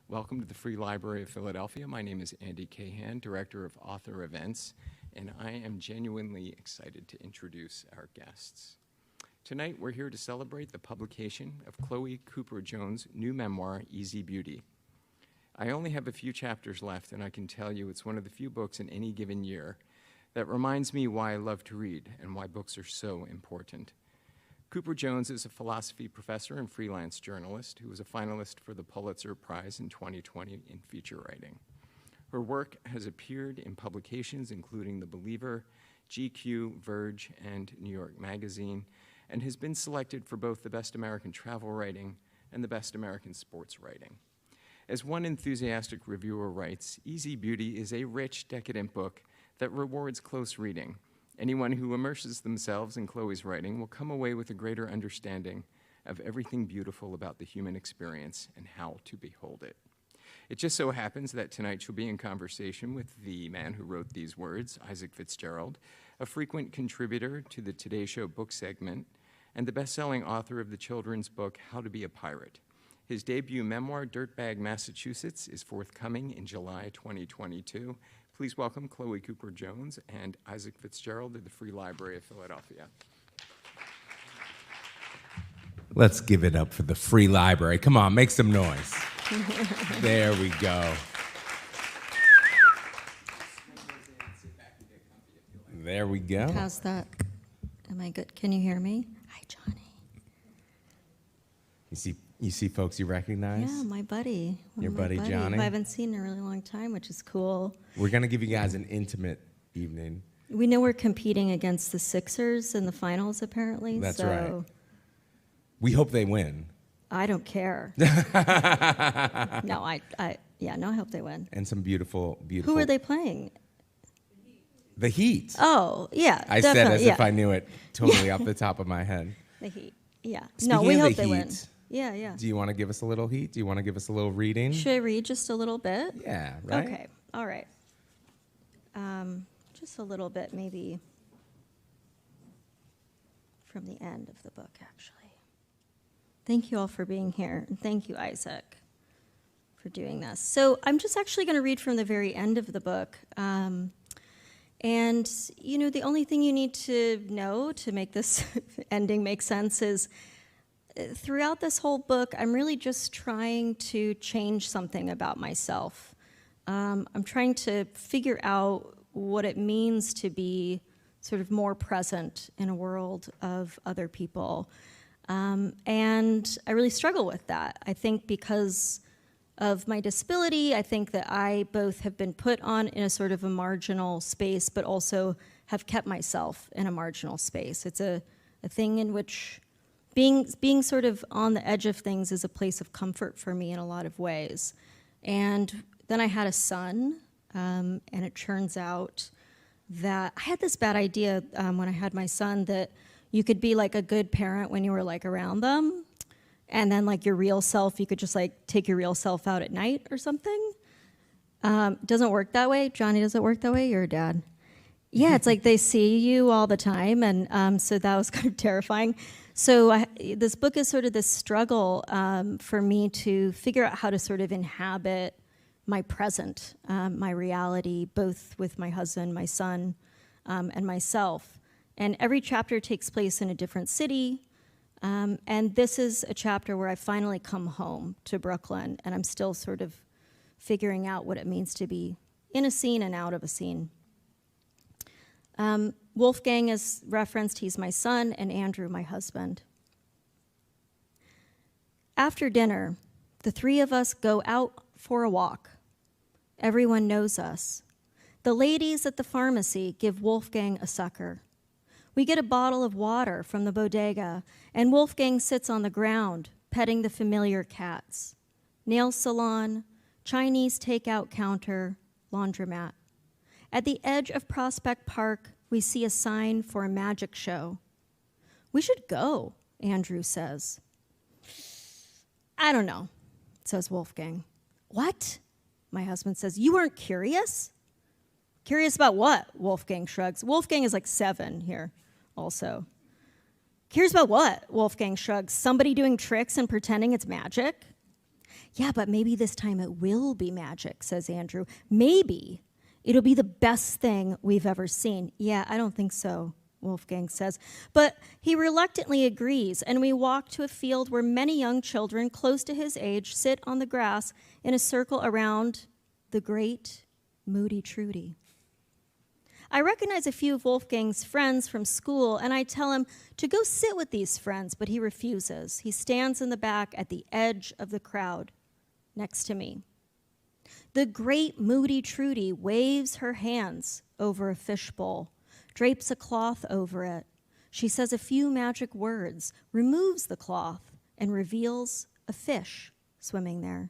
Welcome to the Free Library of Philadelphia. My name is Andy Cahan, Director of Author Events, and I am genuinely excited to introduce our guests. Tonight, we're here to celebrate the publication of Chloé Cooper Jones' new memoir, Easy Beauty. I only have a few chapters left, and I can tell you it's one of the few books in any given year that reminds me why I love to read and why books are so important. Cooper Jones is a philosophy professor and freelance journalist who was a finalist for the Pulitzer Prize in 2020 in feature writing. Her work has appeared in publications including The Believer, GQ, Verge, and New York Magazine, and has been selected for both the Best American Travel Writing and the Best American Sports Writing. As one enthusiastic reviewer writes, Easy Beauty is a rich, decadent book that rewards close reading. Anyone who immerses themselves in Chloé's writing will come away with a greater understanding of everything beautiful about the human experience and how to behold it. It just so happens that tonight she'll be in conversation with the man who wrote these words, Isaac Fitzgerald, a frequent contributor to the Today Show book segment, and the best-selling author of the children's book, How to Be a Pirate. His debut memoir, Dirtbag Massachusetts, is forthcoming in July 2022. Please welcome Chloé Cooper Jones and Isaac Fitzgerald of the Free Library of Philadelphia. Let's give it up for the Free Library. Come on, make some noise. There we go. There we go. How's that? Am I good? Can you hear me? Hi, Johnny. You see folks you recognize? Yeah, my buddy. Your buddy Johnny? Who I haven't seen in a really long time, which is cool. We're going to give you guys an intimate evening. We know we're competing against the Sixers in the finals, apparently. That's so right. We hope they win. I don't care. No, I hope they win. And some beautiful. Who are they playing? The Heat. Oh, yeah. I said as if I knew it totally off the top of my head. The Heat, yeah. Speaking we of hope the they win. Heat, Yeah. do you want to give us a little heat? Do you want to give us a little reading? Should I read just a little bit? Yeah, right? Okay, all right. Just a little bit, maybe from the end of the book, actually. Thank you all for being here, and thank you, Isaac, for doing this. So I'm just actually going to read from the very end of the book. And, you know, the only thing you need to know to make this ending make sense is throughout this whole book, I'm really just trying to change something about myself. I'm trying to figure out what it means to be sort of more present in a world of other people. And I really struggle with that. I think because of my disability, I think that I both have been put on in a sort of a marginal space, but also have kept myself in a marginal space. It's a thing in which being sort of on the edge of things is a place of comfort for me in a lot of ways. And then I had a son, and it turns out that I had this bad idea when I had my son that you could be like a good parent when you were like around them, and then like your real self, you could just like take your real self out at night or something. Doesn't work that way. Johnny, does it work that way? You're a dad. Yeah, it's like they see you all the time, and so that was kind of terrifying. So this book is sort of this struggle for me to figure out how to sort of inhabit my present, my reality, both with my husband, my son, and myself. And every chapter takes place in a different city. And this is a chapter where I finally come home to Brooklyn, and I'm still sort of figuring out what it means to be in a scene and out of a scene. Wolfgang is referenced, he's my son, and Andrew, my husband. After dinner, the three of us go out for a walk. Everyone knows us. The ladies at the pharmacy give Wolfgang a sucker. We get a bottle of water from the bodega, and Wolfgang sits on the ground, petting the familiar cats. Nail salon, Chinese takeout counter, laundromat. At the edge of Prospect Park, we see a sign for a magic show. We should go, Andrew says. I don't know, says Wolfgang. What? My husband says, you aren't curious? Curious about what? Wolfgang shrugs. Wolfgang is like 7 here also. Curious about what? Wolfgang shrugs. Somebody doing tricks and pretending it's magic? Yeah, but maybe this time it will be magic, says Andrew. Maybe. It'll be the best thing we've ever seen. Yeah, I don't think so, Wolfgang says. But he reluctantly agrees, and we walk to a field where many young children close to his age sit on the grass in a circle around the great Moody Trudy. I recognize a few of Wolfgang's friends from school, and I tell him to go sit with these friends, but he refuses. He stands in the back at the edge of the crowd next to me. The great Moody Trudy waves her hands over a fishbowl, drapes a cloth over it. She says a few magic words, removes the cloth, and reveals a fish swimming there.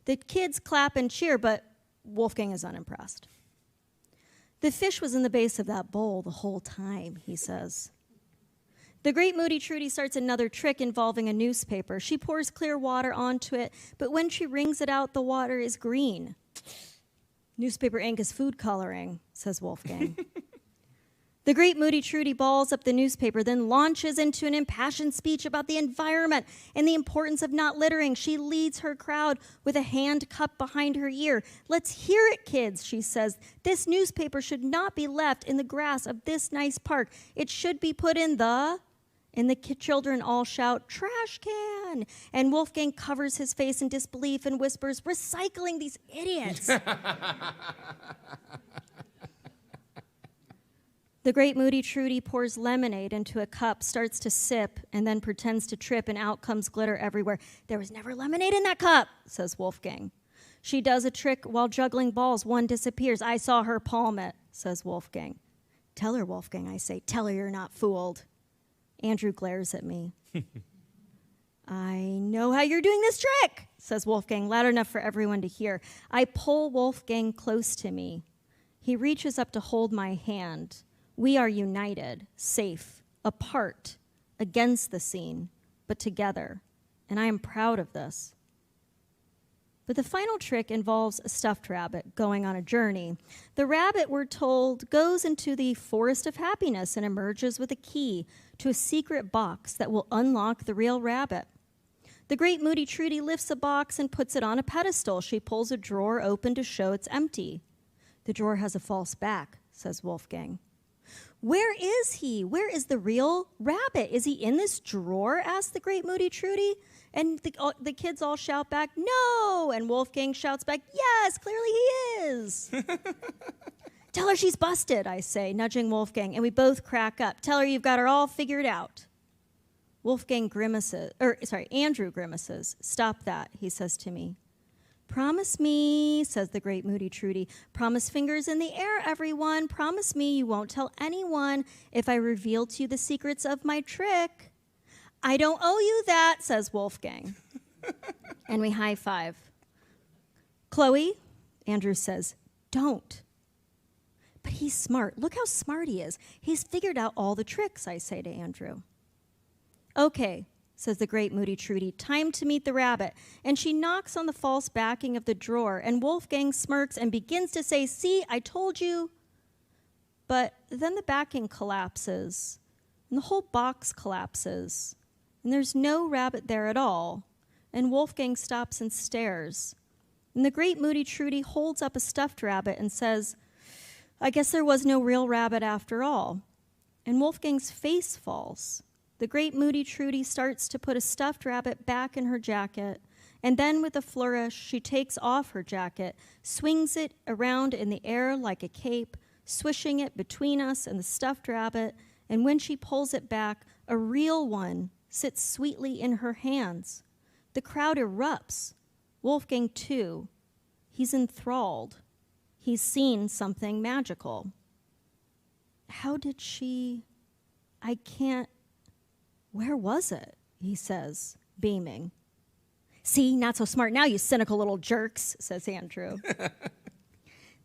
The kids clap and cheer, but Wolfgang is unimpressed. The fish was in the base of that bowl the whole time, he says. The great Moody Trudy starts another trick involving a newspaper. She pours clear water onto it, but when she wrings it out, the water is green. Newspaper ink is food coloring, says Wolfgang. The great Moody Trudy balls up the newspaper, then launches into an impassioned speech about the environment and the importance of not littering. She leads her crowd with a hand cupped behind her ear. Let's hear it, kids, she says. This newspaper should not be left in the grass of this nice park. It should be put in the... And the children all shout, trash can. And Wolfgang covers his face in disbelief and whispers, recycling, these idiots. The great Moody Trudy pours lemonade into a cup, starts to sip, and then pretends to trip, and out comes glitter everywhere. There was never lemonade in that cup, says Wolfgang. She does a trick while juggling balls. One disappears. I saw her palm it, says Wolfgang. Tell her, Wolfgang, I say. Tell her you're not fooled. Andrew glares at me. I know how you're doing this trick, says Wolfgang, loud enough for everyone to hear. I pull Wolfgang close to me. He reaches up to hold my hand. We are united, safe, apart, against the scene, but together. And I am proud of this. But the final trick involves a stuffed rabbit going on a journey. The rabbit, we're told, goes into the forest of happiness and emerges with a key to a secret box that will unlock the real rabbit. The great Moody Trudy lifts a box and puts it on a pedestal. She pulls a drawer open to show it's empty. The drawer has a false back, says Wolfgang. Where is he? Where is the real rabbit? Is he in this drawer? Asked the great Moody Trudy. And the kids all shout back, no! And Wolfgang shouts back, yes, clearly he is. Tell her she's busted, I say, nudging Wolfgang, and we both crack up. Tell her you've got her all figured out. Andrew grimaces. Stop that, he says to me. Promise me, says the great Moody Trudy. Promise fingers in the air, everyone. Promise me you won't tell anyone if I reveal to you the secrets of my trick. I don't owe you that, says Wolfgang. And we high five. Chloe, Andrew says, don't. But he's smart. Look how smart he is. He's figured out all the tricks, I say to Andrew. Okay, says the great Moody Trudy, time to meet the rabbit. And she knocks on the false backing of the drawer, and Wolfgang smirks and begins to say, see, I told you. But then the backing collapses, and the whole box collapses, and there's no rabbit there at all. And Wolfgang stops and stares. And the great Moody Trudy holds up a stuffed rabbit and says, I guess there was no real rabbit after all. And Wolfgang's face falls. The great Moody Trudy starts to put a stuffed rabbit back in her jacket, and then with a flourish, she takes off her jacket, swings it around in the air like a cape, swishing it between us and the stuffed rabbit, and when she pulls it back, a real one sits sweetly in her hands. The crowd erupts. Wolfgang, too. He's enthralled. He's seen something magical. How did she... I can't... Where was it? He says, beaming. See, not so smart now, you cynical little jerks, says Andrew.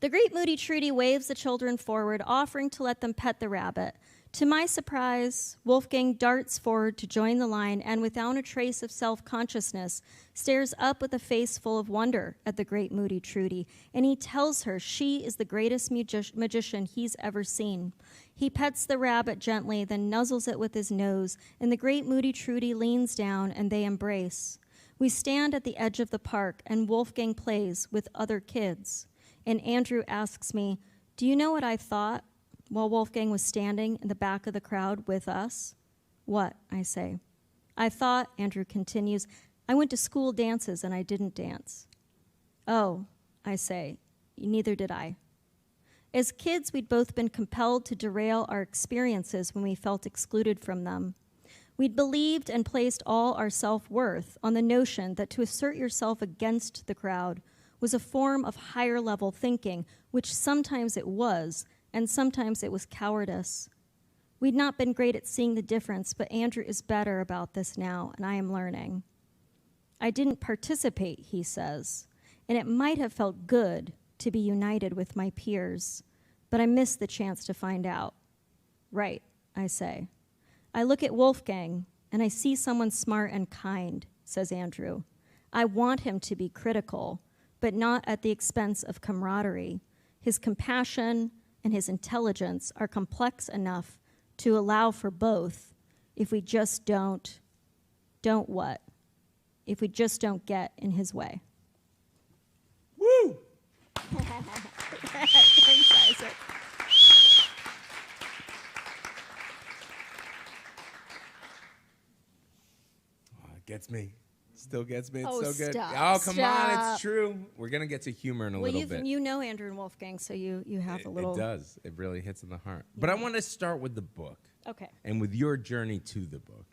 The great Moody Trudy waves the children forward, offering to let them pet the rabbit. To my surprise, Wolfgang darts forward to join the line and, without a trace of self-consciousness, stares up with a face full of wonder at the great Moody Trudy, and he tells her she is the greatest magician he's ever seen. He pets the rabbit gently, then nuzzles it with his nose, and the great Moody Trudy leans down, and they embrace. We stand at the edge of the park, and Wolfgang plays with other kids. And Andrew asks me, "Do you know what I thought?" while Wolfgang was standing in the back of the crowd with us. "What?" I say. "I thought," Andrew continues, "I went to school dances and I didn't dance." "Oh," I say, "neither did I." As kids, we'd both been compelled to derail our experiences when we felt excluded from them. We'd believed and placed all our self-worth on the notion that to assert yourself against the crowd was a form of higher-level thinking, which sometimes it was, and sometimes it was cowardice. We'd not been great at seeing the difference, but Andrew is better about this now, and I am learning. "I didn't participate," he says, "and it might have felt good to be united with my peers, but I missed the chance to find out." "Right," I say. "I look at Wolfgang, and I see someone smart and kind," says Andrew. "I want him to be critical, but not at the expense of camaraderie. His compassion and his intelligence are complex enough to allow for both if we just don't what? If we just don't get in his way." Woo! Thanks, Isaac. Gets me. Still gets me. It's Oh, so good. stop, Oh, come on. stop. It's true. We're going to get to humor in a little bit. You know Andrew and Wolfgang, so you have a little... It does. It really hits in the heart. But I want to start with the book. Okay. And with your journey to the book,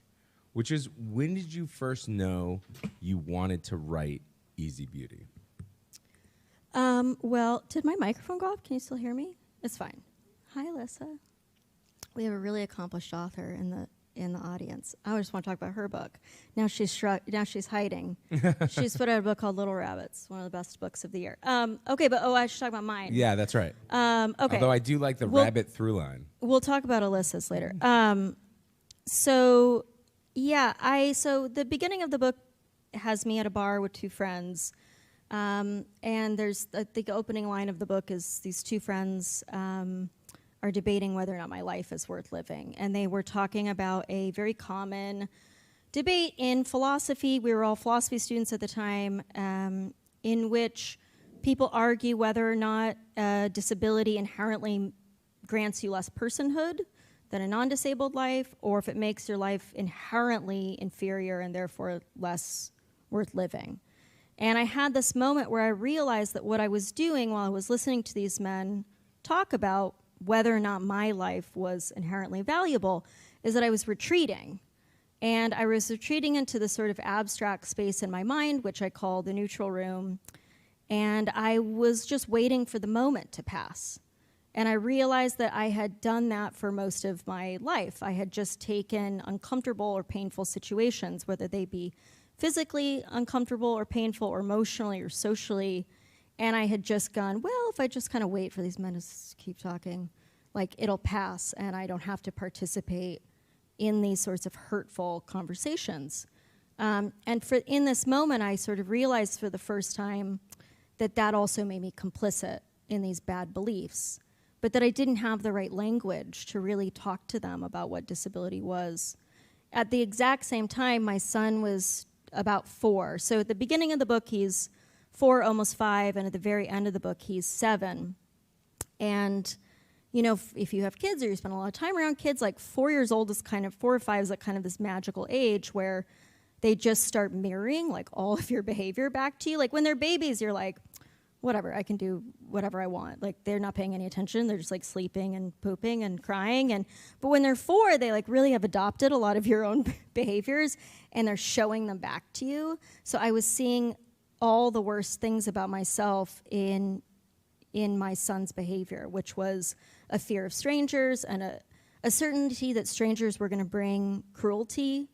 which is, when did you first know you wanted to write Easy Beauty? Well, did my microphone go off? Can you still hear me? It's fine. Hi, Alyssa. We have a really accomplished author in the audience. I just want to talk about her book. Now she's hiding. She's put out a book called Little Rabbits, one of the best books of the year. Okay, but I should talk about mine. Yeah, that's right. Okay. Although I do like the rabbit through line. We'll talk about Alyssa's later. So the beginning of the book has me at a bar with two friends. And there's the opening line of the book is these two friends are debating whether or not my life is worth living. And they were talking about a very common debate in philosophy. We were all philosophy students at the time, in which people argue whether or not disability inherently grants you less personhood than a non-disabled life, or if it makes your life inherently inferior and therefore less worth living. And I had this moment where I realized that what I was doing while I was listening to these men talk about whether or not my life was inherently valuable is that I was retreating. And I was retreating into this sort of abstract space in my mind, which I call the neutral room. And I was just waiting for the moment to pass. And I realized that I had done that for most of my life. I had just taken uncomfortable or painful situations, whether they be physically uncomfortable or painful or emotionally or socially, and I had just gone, well, if I just kind of wait for these men to keep talking, like it'll pass and I don't have to participate in these sorts of hurtful conversations. And in this moment, I sort of realized for the first time that also made me complicit in these bad beliefs, but that I didn't have the right language to really talk to them about what disability was. At the exact same time, my son was about 4. So at the beginning of the book, he's 4, almost 5, and at the very end of the book, he's 7. And, you know, if you have kids or you spend a lot of time around kids, like 4 years old is 4 or 5 is like kind of this magical age where they just start mirroring like all of your behavior back to you. Like when they're babies, you're like, whatever, I can do whatever I want. Like they're not paying any attention. They're just like sleeping and pooping and crying. But when they're 4, they like really have adopted a lot of your own behaviors and they're showing them back to you. So I was seeing all the worst things about myself in my son's behavior, which was a fear of strangers and a certainty that strangers were going to bring cruelty,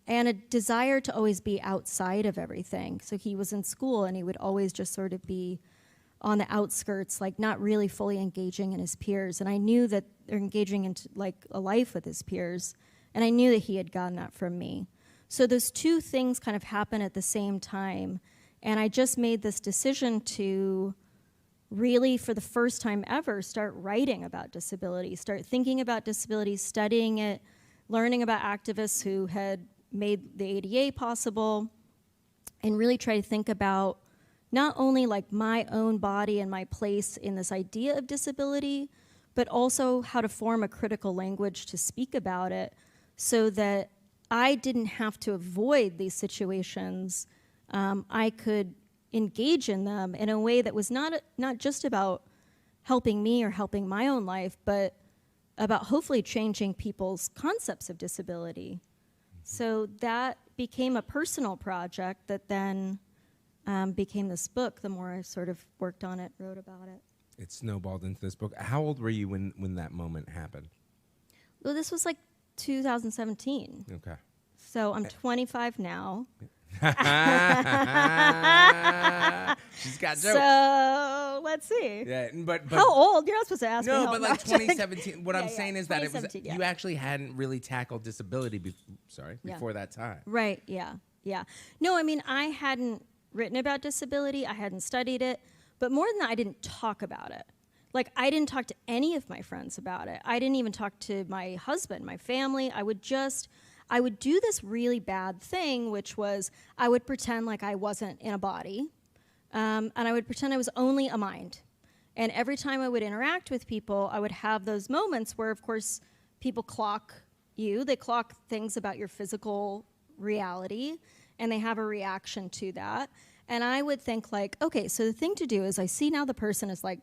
and a desire to always be outside of everything. So he was in school and he would always just sort of be on the outskirts, like not really fully engaging in his peers. And I knew that they're engaging into like a life with his peers. And I knew that he had gotten that from me. So those two things kind of happen at the same time. And I just made this decision to really, for the first time ever, start writing about disability, start thinking about disability, studying it, learning about activists who had made the ADA possible, and really try to think about not only like my own body and my place in this idea of disability, but also how to form a critical language to speak about it so that I didn't have to avoid these situations. I could engage in them in a way that was not just about helping me or helping my own life, but about hopefully changing people's concepts of disability. So that became a personal project that then became this book the more I sort of worked on it, wrote about it. It snowballed into this book. How old were you when that moment happened? Well, this was like 2017. Okay. So I'm 25 now. She's got jokes. So let's see. Yeah, but How old? You're not supposed to ask me. no, how but like much. 2017. What I'm Yeah, saying is that it was 2017, yeah. you actually hadn't really tackled disability Yeah. before that time. Right, yeah. No, I mean, I hadn't written about disability. I hadn't studied it. But more than that, I didn't talk about it. Like, I didn't talk to any of my friends about it. I didn't even talk to my husband, my family. I would do this really bad thing, which was I would pretend like I wasn't in a body, and I would pretend I was only a mind. And every time I would interact with people, I would have those moments where, of course, people clock you. They clock things about your physical reality, and they have a reaction to that. And I would think like, okay, so the thing to do is I see now the person is like,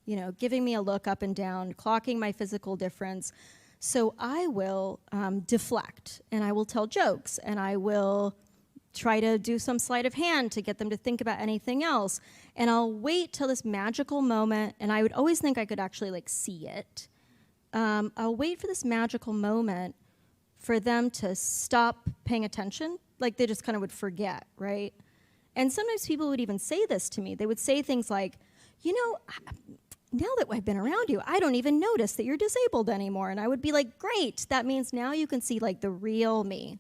you know, giving me a look up and down, clocking my physical difference. So I will deflect, and I will tell jokes, and I will try to do some sleight of hand to get them to think about anything else. And I'll wait till this magical moment, and I would always think I could actually like see it. I'll wait for this magical moment for them to stop paying attention. Like they just kind of would forget, right? And sometimes people would even say this to me. They would say things like, you know, now that I've been around you, I don't even notice that you're disabled anymore. And I would be like, great, that means now you can see like the real me.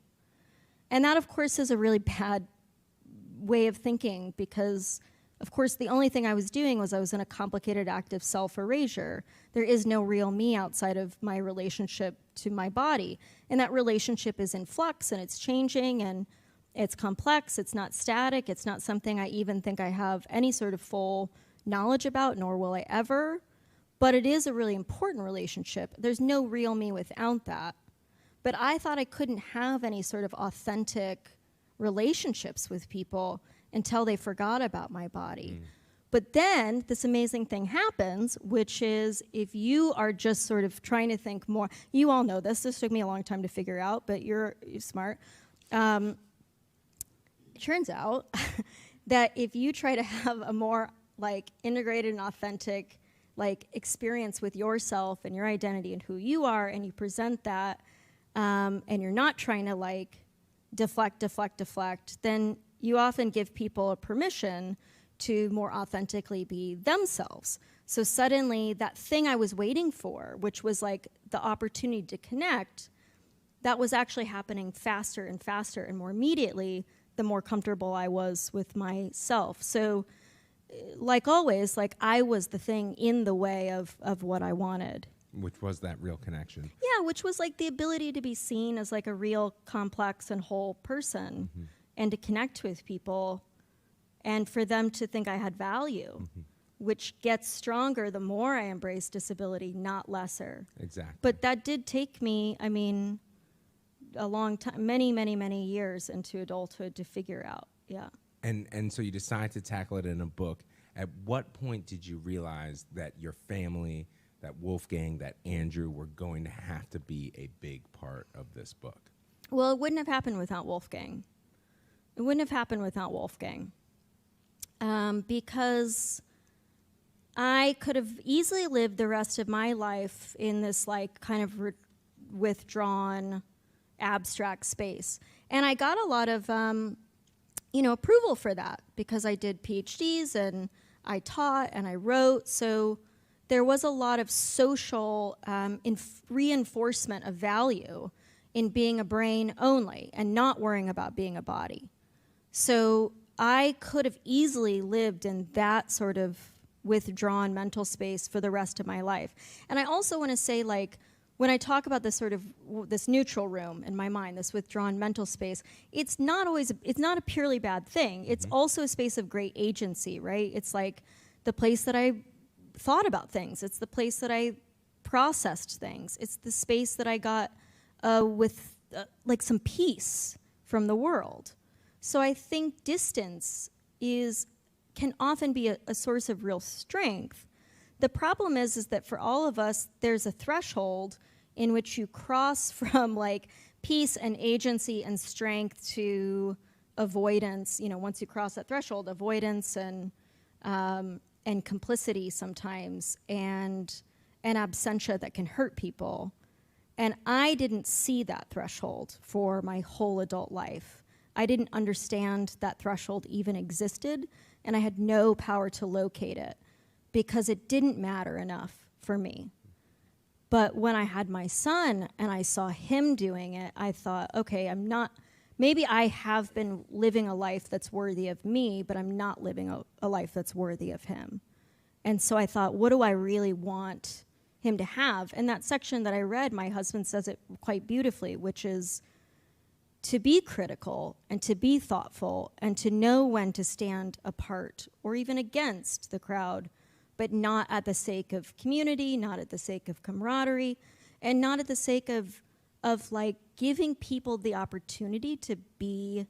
And that, of course, is a really bad way of thinking because, of course, the only thing I was doing was I was in a complicated act of self-erasure. There is no real me outside of my relationship to my body. And that relationship is in flux and it's changing and it's complex, it's not static, it's not something I even think I have any sort of full knowledge about, nor will I ever. But it is a really important relationship. There's no real me without that. But I thought I couldn't have any sort of authentic relationships with people until they forgot about my body. But then this amazing thing happens, which is if you are just sort of trying to think more, you all know this took me a long time to figure out, but you're smart. It turns out that if you try to have a more like integrated and authentic like experience with yourself and your identity and who you are, and you present that, and you're not trying to like deflect, then you often give people a permission to more authentically be themselves. So suddenly that thing I was waiting for, which was like the opportunity to connect, that was actually happening faster and faster and more immediately the more comfortable I was with myself. So like always, like I was the thing in the way of what I wanted. Which was that real connection. Yeah, which was like the ability to be seen as like a real complex and whole person and to connect with people and for them to think I had value, which gets stronger the more I embrace disability, not lesser. Exactly. But that did take me, I mean, a long time, many years into adulthood to figure out, yeah. And so you decided to tackle it in a book. At what point did you realize that your family, that Wolfgang, that Andrew were going to have to be a big part of this book? Well, it wouldn't have happened without Wolfgang. Because I could have easily lived the rest of my life in this like kind of withdrawn, abstract space. And I got a lot of approval for that because I did PhDs and I taught and I wrote. So there was a lot of social reinforcement of value in being a brain only and not worrying about being a body. So I could have easily lived in that sort of withdrawn mental space for the rest of my life. And I also want to say, like, when I talk about this sort of this neutral room in my mind, this withdrawn mental space, it's not a purely bad thing. It's also a space of great agency, right? It's like the place that I thought about things. It's the place that I processed things. It's the space that I got with like some peace from the world. So I think distance can often be a source of real strength. The problem is that for all of us, there's a threshold in which you cross from like peace and agency and strength to avoidance. You know, once you cross that threshold, avoidance and complicity sometimes, and absentia that can hurt people. And I didn't see that threshold for my whole adult life. I didn't understand that threshold even existed, and I had no power to locate it because it didn't matter enough for me. But when I had my son and I saw him doing it, I thought, okay, maybe I have been living a life that's worthy of me, but I'm not living a life that's worthy of him. And so I thought, what do I really want him to have? And that section that I read, my husband says it quite beautifully, which is to be critical and to be thoughtful and to know when to stand apart or even against the crowd, but not at the sake of community, not at the sake of camaraderie, and not at the sake of like giving people the opportunity to be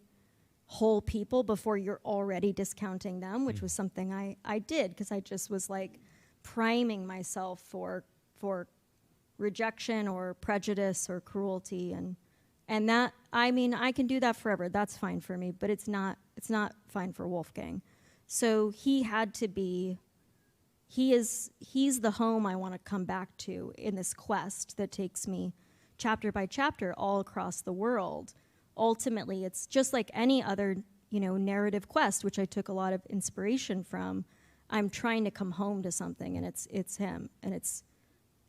whole people before you're already discounting them, which was something I did because I just was like priming myself for rejection or prejudice or cruelty, and that, I mean, I can do that forever. That's fine for me, but it's not fine for Wolfgang. So he had to be. He's the home I want to come back to in this quest that takes me chapter by chapter all across the world. Ultimately, it's just like any other, narrative quest, which I took a lot of inspiration from. I'm trying to come home to something, and it's him, and it's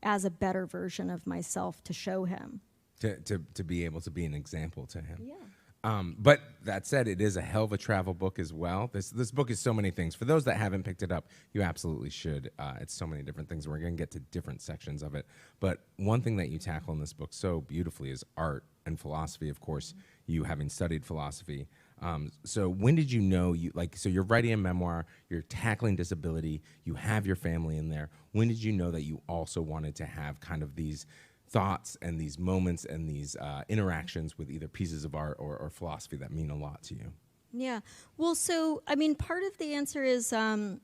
as a better version of myself to show him. To be able to be an example to him. Yeah. But that said, it is a hell of a travel book as well. This book is so many things. For those that haven't picked it up, you absolutely should. It's so many different things. We're going to get to different sections of it. But one thing that you tackle in this book so beautifully is art and philosophy, of course, you having studied philosophy. So when did you know so you're writing a memoir, you're tackling disability, you have your family in there. When did you know that you also wanted to have kind of these thoughts and these moments and these interactions with either pieces of art or philosophy that mean a lot to you? Yeah. Well, so, I mean, part of the answer is I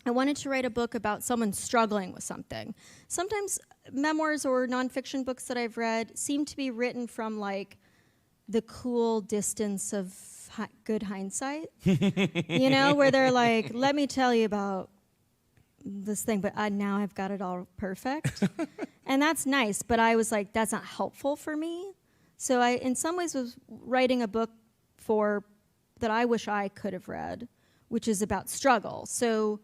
wanted to write a book about someone struggling with something. Sometimes memoirs or nonfiction books that I've read seem to be written from, like, the cool distance of good hindsight, where they're like, let me tell you about this thing, but now I've got it all perfect. And that's nice, but I was like, that's not helpful for me. So I, in some ways, was writing a book that I wish I could have read, which is about struggle. So,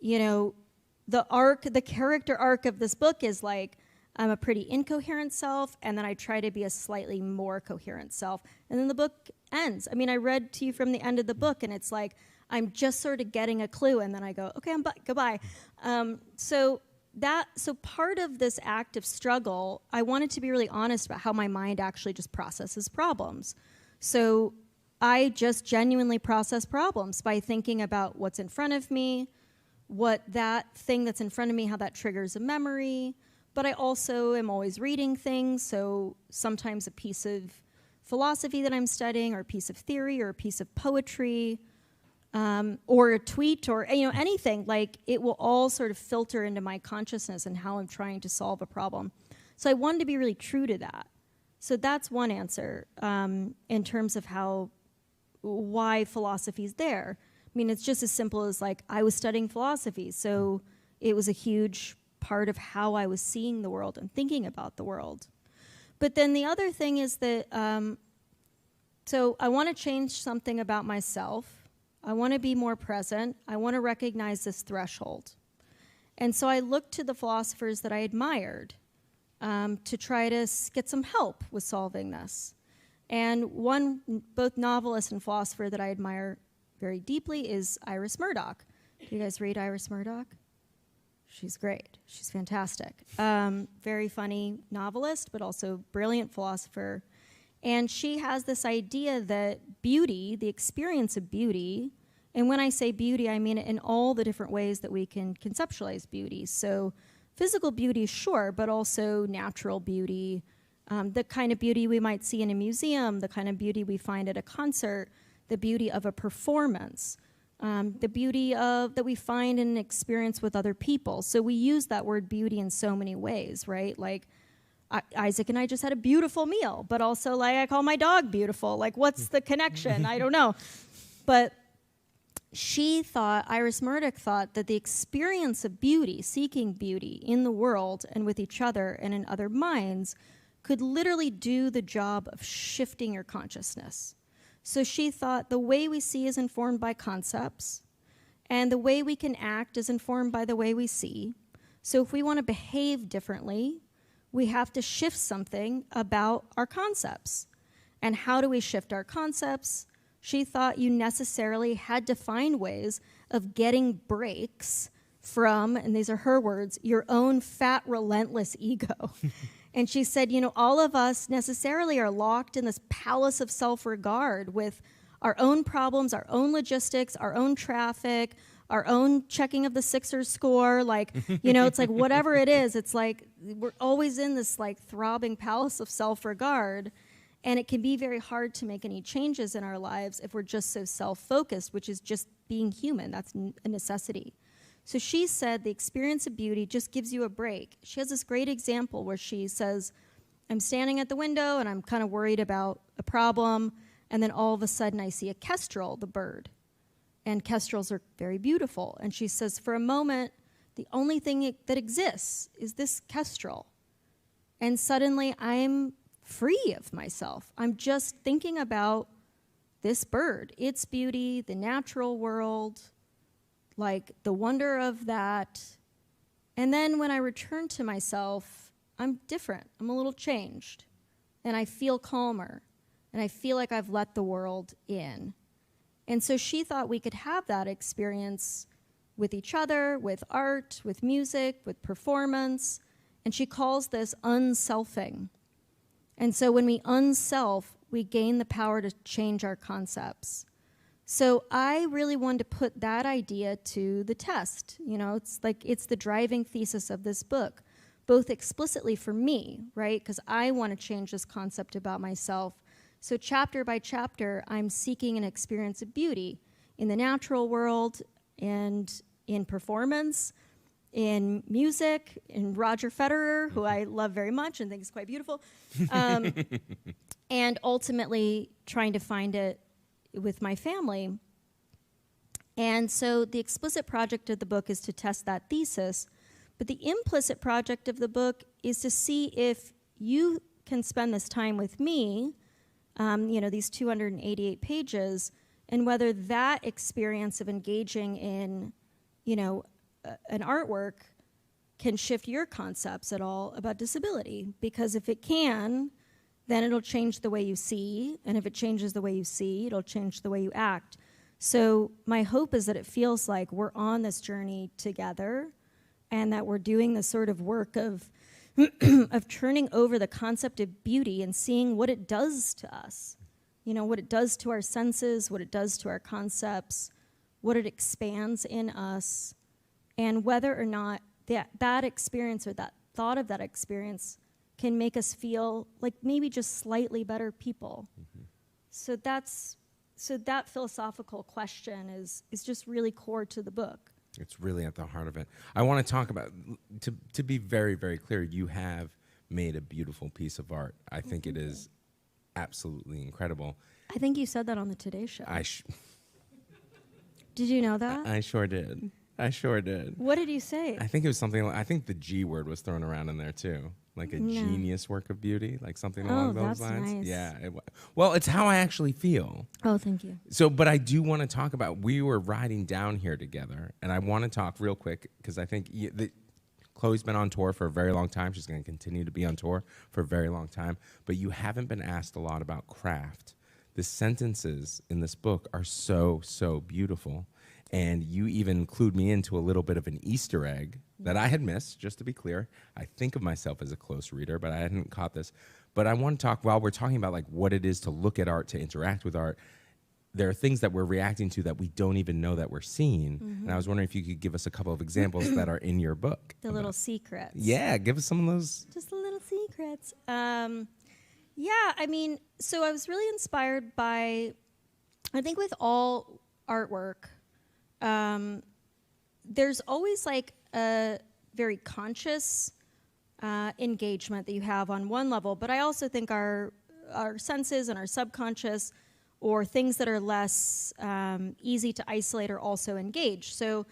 the character arc of this book is like, I'm a pretty incoherent self, and then I try to be a slightly more coherent self. And then the book ends. I mean, I read to you from the end of the book, and it's like, I'm just sort of getting a clue, and then I go, okay, goodbye. So part of this act of struggle, I wanted to be really honest about how my mind actually just processes problems. So I just genuinely process problems by thinking about what's in front of me, what that thing that's in front of me, how that triggers a memory. But I also am always reading things, so sometimes a piece of philosophy that I'm studying, or a piece of theory, or a piece of poetry, or a tweet, or anything, like it will all sort of filter into my consciousness and how I'm trying to solve a problem. So I wanted to be really true to that. So that's one answer in terms of why philosophy's there. I mean, it's just as simple as like I was studying philosophy, so it was a huge part of how I was seeing the world and thinking about the world. But then the other thing is that, so I want to change something about myself. I want to be more present. I want to recognize this threshold. And so I looked to the philosophers that I admired to try to get some help with solving this. And one, both novelist and philosopher that I admire very deeply is Iris Murdock. Do you guys read Iris Murdock? She's great. She's fantastic. Very funny novelist, but also brilliant philosopher. And she has this idea that beauty, the experience of beauty, and when I say beauty, I mean it in all the different ways that we can conceptualize beauty. So physical beauty, sure, but also natural beauty, the kind of beauty we might see in a museum, the kind of beauty we find at a concert, the beauty of a performance, the beauty that we find in an experience with other people. So we use that word beauty in so many ways, right? Like Isaac and I just had a beautiful meal, but also like I call my dog beautiful. Like what's the connection? I don't know. But Iris Murdock thought that the experience of beauty, seeking beauty in the world and with each other and in other minds could literally do the job of shifting your consciousness. So she thought the way we see is informed by concepts, and the way we can act is informed by the way we see. So if we want to behave differently, we have to shift something about our concepts. And how do we shift our concepts? She thought you necessarily had to find ways of getting breaks from, and these are her words, your own fat, relentless ego. And she said, all of us necessarily are locked in this palace of self-regard with our own problems, our own logistics, our own traffic, our own checking of the Sixers score. Like, it's like whatever it is, it's like we're always in this like throbbing palace of self-regard. And it can be very hard to make any changes in our lives if we're just so self-focused, which is just being human. That's a necessity. So she said the experience of beauty just gives you a break. She has this great example where she says, I'm standing at the window and I'm kind of worried about a problem, and then all of a sudden I see a kestrel, the bird. And kestrels are very beautiful. And she says, for a moment, the only thing that exists is this kestrel. And suddenly I'm free of myself. I'm just thinking about this bird, its beauty, the natural world, like the wonder of that. And then when I return to myself, I'm different. I'm a little changed. And I feel calmer. And I feel like I've let the world in. And so she thought we could have that experience with each other, with art, with music, with performance. And she calls this unselfing. And so when we unself, we gain the power to change our concepts. So I really wanted to put that idea to the test. It's the driving thesis of this book, both explicitly for me, right? Because I want to change this concept about myself. So chapter by chapter, I'm seeking an experience of beauty in the natural world and in performance, in music, in Roger Federer, who I love very much and think is quite beautiful, and ultimately trying to find it with my family. And so the explicit project of the book is to test that thesis, but the implicit project of the book is to see if you can spend this time with me, these 288 pages, and whether that experience of engaging in, an artwork can shift your concepts at all about disability. Because if it can, then it'll change the way you see, and if it changes the way you see, it'll change the way you act. So my hope is that it feels like we're on this journey together, and that we're doing the sort of work of of turning over the concept of beauty and seeing what it does to us, what it does to our senses, what it does to our concepts, what it expands in us, and whether or not that experience or that thought of that experience can make us feel like maybe just slightly better people. Mm-hmm. So that philosophical question is just really core to the book. It's really at the heart of it. I want to talk about, to be very, very clear, you have made a beautiful piece of art. I think it is absolutely incredible. I think you said that on the Today Show. Did you know that? I sure did. I sure did. What did you say? I think it was something like, I think the G word was thrown around in there too. Like a genius work of beauty, like something along those lines. Nice. Yeah. Well, it's how I actually feel. Oh, thank you. So, but I do want to talk about, we were riding down here together, and I want to talk real quick, because I think Chloe's been on tour for a very long time. She's going to continue to be on tour for a very long time. But you haven't been asked a lot about craft. The sentences in this book are so, so beautiful. And you even clued me into a little bit of an Easter egg that I had missed, just to be clear. I think of myself as a close reader, but I hadn't caught this. But I want to talk, while we're talking about like what it is to look at art, to interact with art, there are things that we're reacting to that we don't even know that we're seeing. And I was wondering if you could give us a couple of examples that are in your book. The little secrets. Yeah, give us some of those. Just the little secrets. Yeah, I mean, so I was really inspired by, I think with all artwork, there's always like a very conscious engagement that you have on one level, but I also think our senses and our subconscious, or things that are less easy to isolate, are also engaged. So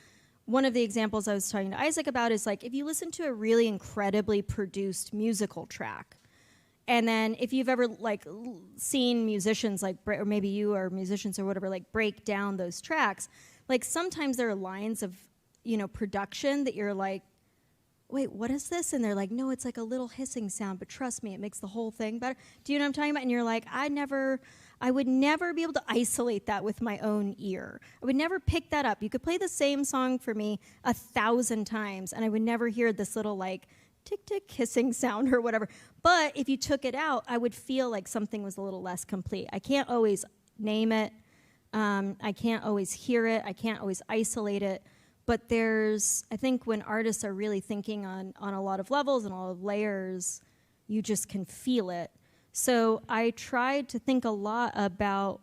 one of the examples I was talking to Isaac about is like if you listen to a really incredibly produced musical track, and then if you've ever like seen musicians like, or maybe you are musicians or whatever, like break down those tracks, like sometimes there are lines of, you know, production that you're like, wait, what is this? And they're like, no, it's like a little hissing sound, but trust me, it makes the whole thing better. Do you know what I'm talking about? And you're like, I would never be able to isolate that with my own ear. I would never pick that up. You could play the same song for me 1,000 times, and I would never hear this little like tick tick hissing sound or whatever. But if you took it out, I would feel like something was a little less complete. I can't always name it. I can't always hear it. I can't always isolate it. But there's, I think when artists are really thinking on a lot of levels and all of layers, you just can feel it. So I tried to think a lot about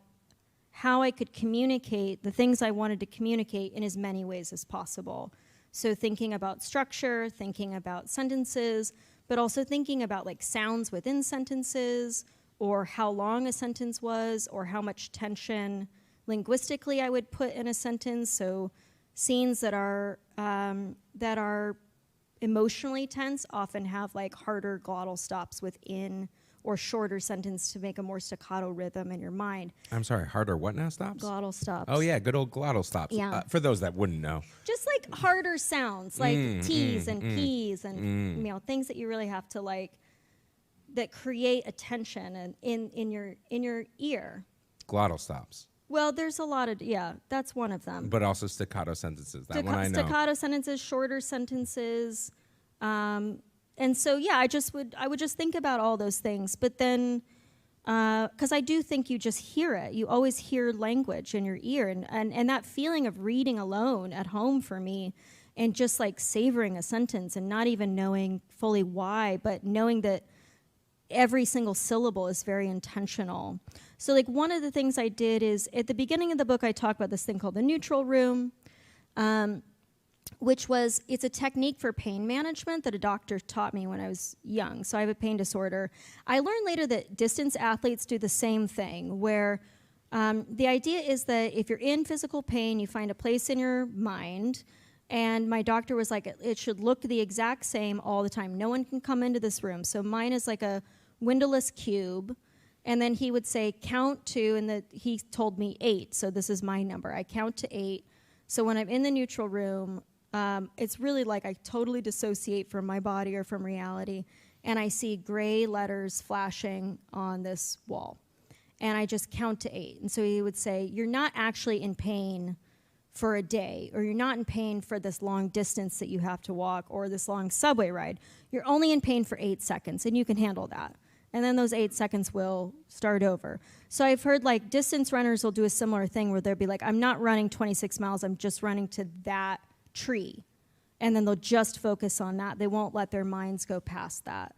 how I could communicate the things I wanted to communicate in as many ways as possible. So thinking about structure, thinking about sentences, but also thinking about like sounds within sentences, or how long a sentence was, or how much tension linguistically I would put in a sentence. So scenes that are emotionally tense often have like harder glottal stops within, or shorter sentence to make a more staccato rhythm in your mind. I'm sorry, harder what now stops? Glottal stops. Oh yeah, good old glottal stops. Yeah. For those that wouldn't know. Just like harder sounds, like T's and P's and you know, things that you really have to like, that create a tension and in your ear. Glottal stops. Well, there's a lot of, yeah, that's one of them. But also staccato sentences. That one I know. Staccato sentences, shorter sentences. And so, yeah, I would just think about all those things. But then, because I do think you just hear it. You always hear language in your ear. And that feeling of reading alone at home for me, and just like savoring a sentence and not even knowing fully why, but knowing that every single syllable is very intentional. So like one of the things I did is, at the beginning of the book, I talk about this thing called the neutral room, which was, it's a technique for pain management that a doctor taught me when I was young. So I have a pain disorder. I learned later that distance athletes do the same thing, where the idea is that if you're in physical pain, you find a place in your mind. And my doctor was like, it should look the exact same all the time. No one can come into this room. So mine is like a windowless cube. And then he would say, count to, and he told me 8. So this is my number. I count to 8. So when I'm in the neutral room, it's really like I totally dissociate from my body or from reality. And I see gray letters flashing on this wall. And I just count to 8. And so he would say, you're not actually in pain for a day, or you're not in pain for this long distance that you have to walk, or this long subway ride. You're only in pain for 8 seconds, and you can handle that. And then those 8 seconds will start over. So I've heard like distance runners will do a similar thing where they'll be like, I'm not running 26 miles, I'm just running to that tree. And then they'll just focus on that. They won't let their minds go past that.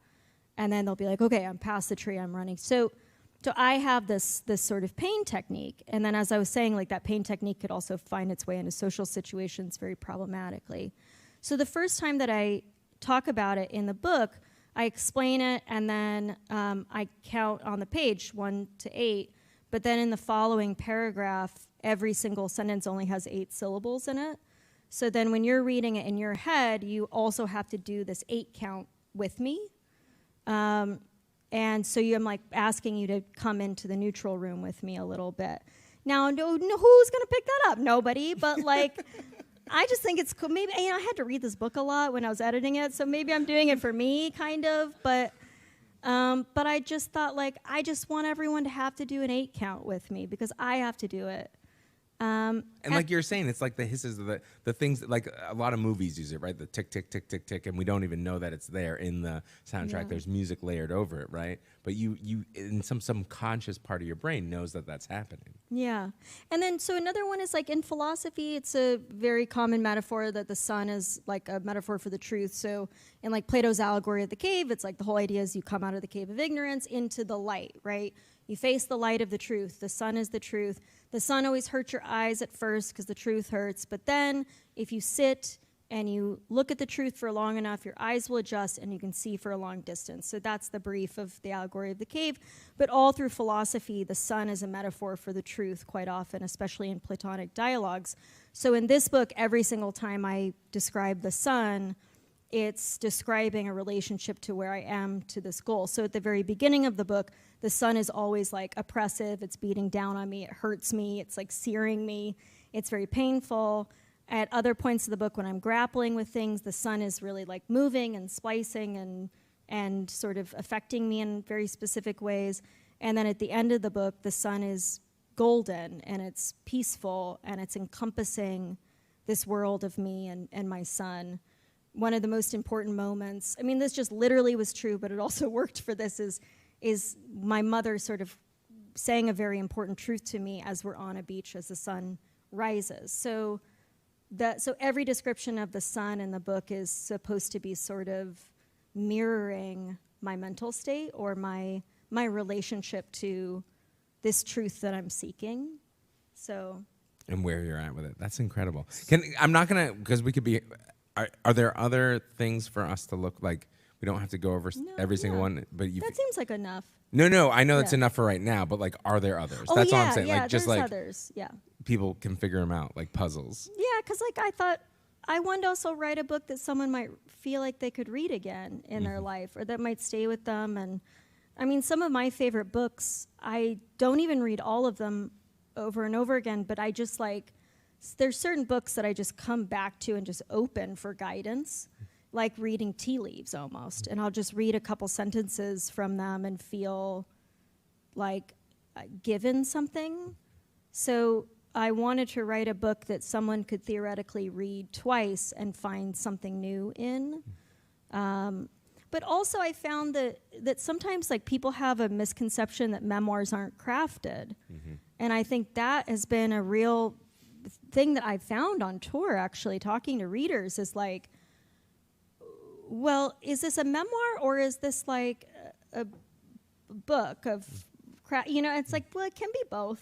And then they'll be like, okay, I'm past the tree, I'm running. So I have this sort of pain technique. And then as I was saying, like that pain technique could also find its way into social situations very problematically. So the first time that I talk about it in the book, I explain it, and then I count on the page 1 to 8. But then in the following paragraph, every single sentence only has 8 syllables in it. So then when you're reading it in your head, you also have to do this 8 count with me. And so I'm like asking you to come into the neutral room with me a little bit. Now, no, who's going to pick that up? Nobody, but like, I just think it's cool. Maybe, I had to read this book a lot when I was editing it, so maybe I'm doing it for me, kind of. But I just thought, like, I just want everyone to have to do an 8 count with me, because I have to do it. And like you're saying, it's like the hisses of the things that, like a lot of movies use it, right? The tick, tick, tick, tick, tick, and we don't even know that it's there in the soundtrack. Yeah. There's music layered over it, right? But you in some subconscious part of your brain knows that that's happening. Yeah. And then, so another one is like in philosophy, it's a very common metaphor that the sun is like a metaphor for the truth. So in like Plato's allegory of the cave, it's like the whole idea is you come out of the cave of ignorance into the light, right? You face the light of the truth. The sun is the truth. The sun always hurts your eyes at first because the truth hurts. But then if you sit and you look at the truth for long enough, your eyes will adjust and you can see for a long distance. So that's the brief of the allegory of the cave. But all through philosophy, the sun is a metaphor for the truth quite often, especially in Platonic dialogues. So in this book, every single time I describe the sun, it's describing a relationship to where I am to this goal. So at the very beginning of the book, the sun is always like oppressive. It's beating down on me. It hurts me. It's like searing me. It's very painful. At other points of the book, when I'm grappling with things, the sun is really like moving and splicing and sort of affecting me in very specific ways. And then at the end of the book, the sun is golden and it's peaceful and it's encompassing this world of me and my son. One of the most important moments, I mean, this just literally was true, but it also worked for this, is my mother sort of saying a very important truth to me as we're on a beach as the sun rises. So every description of the sun in the book is supposed to be sort of mirroring my mental state or my relationship to this truth that I'm seeking. So. And where you're at with it. That's incredible. I'm not going to, because we could be, are there other things for us to look like? We don't have to go over every single one, but that seems like enough. No, I know that's enough for right now, but like, are there others? Oh, that's yeah, all I'm saying. yeah, like, just there's like others, yeah. People can figure them out, like puzzles. Yeah, because like I thought I wanted to also write a book that someone might feel like they could read again in their life, or that might stay with them. And I mean, some of my favorite books, I don't even read all of them over and over again, but I just like, there's certain books that I just come back to and just open for guidance, like reading tea leaves almost. And I'll just read a couple sentences from them and feel like given something. So I wanted to write a book that someone could theoretically read twice and find something new in. But also I found that sometimes like people have a misconception that memoirs aren't crafted. And I think that has been a real thing that I've found on tour, actually, talking to readers, is like, well, is this a memoir or is this like a book of craft? You know, it's like, well, it can be both.